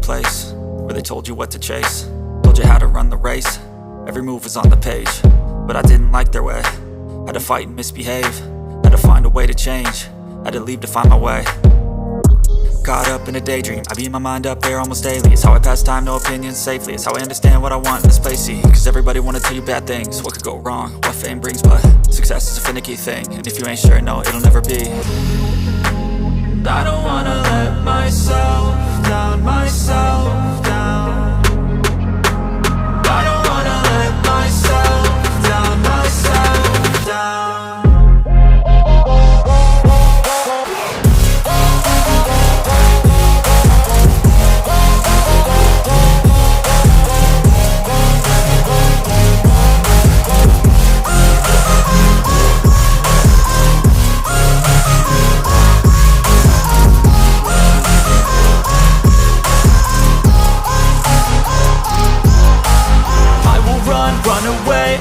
place where they told you what to chase, told you how to run the race. Every move was on the page, but I didn't like their way. Had to fight and misbehave, had to find a way to change, had to leave to find my way. Caught up in a daydream, I beat my mind up there almost daily. It's how I pass time, no opinions safely. It's how I understand what I want in this place, see. Cause everybody wanna tell you bad things, what could go wrong, what fame brings. But success is a finicky thing, and if you ain't sure, no, it'll never be. And I don't wanna let myself down, myself down. I don't wanna let myself down, myself down.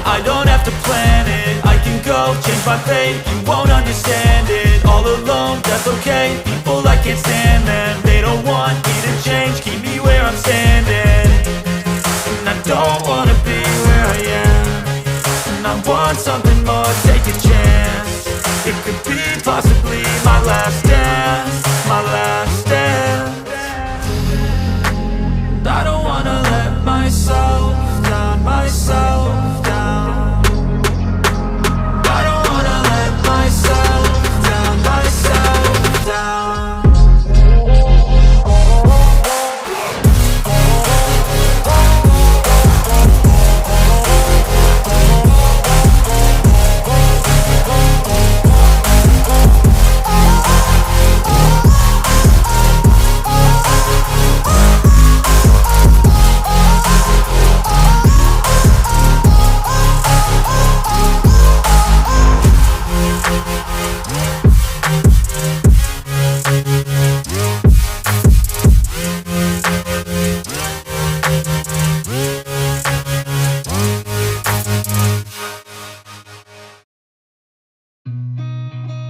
I don't have to plan it, I can go change my fate. You won't understand it, all alone, that's okay. People, I can't stand them, they don't want me to change. Keep me where I'm standing, and I don't wanna be where I am. And I want something more, take a chance. It could be possibly my last dance, my last dance. And I don't wanna let myself down, myself down. I don't wanna let myself down, myself down.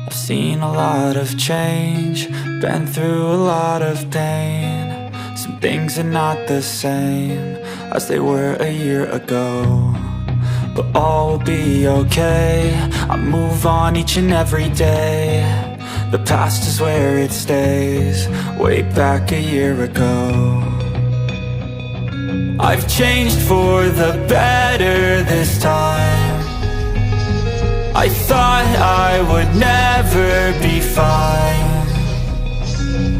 I've seen a lot of change, been through a lot of pain. Some things are not the same as they were a year ago, but all will be okay. I move on each and every day. The past is where it stays, way back a year ago. I've changed for the better this time. I thought I would never be fine.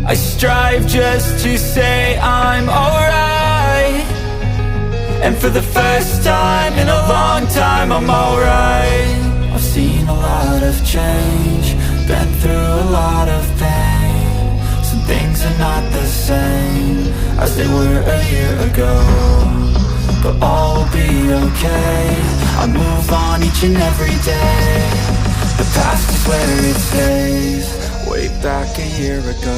I strive just to say I'm alright, and for the first time in a long time I'm alright. I've seen a lot of change, been through a lot of pain. Some things are not the same as they were a year ago, but all will be okay. I move on each and every day. The past is where it stays, way back a year ago.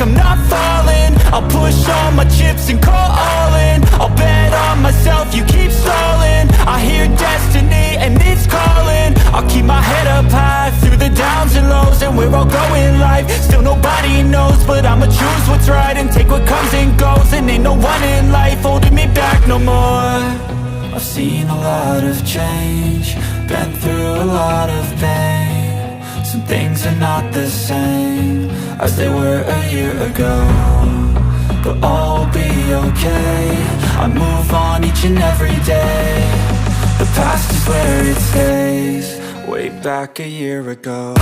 I'm not falling, I'll push all my chips and call all in. I'll bet on myself, you keep stalling. I hear destiny and it's calling. I'll keep my head up high through the downs and lows, and we're all going life. Still nobody knows, but I'ma choose what's right and take what comes and goes. And ain't no one in life holding me back no more. I've seen a lot of change, been through a lot of pain. Some things are not the same as they were a year ago, but all will be okay. I move on each and every day. The past is where it stays, way back a year ago.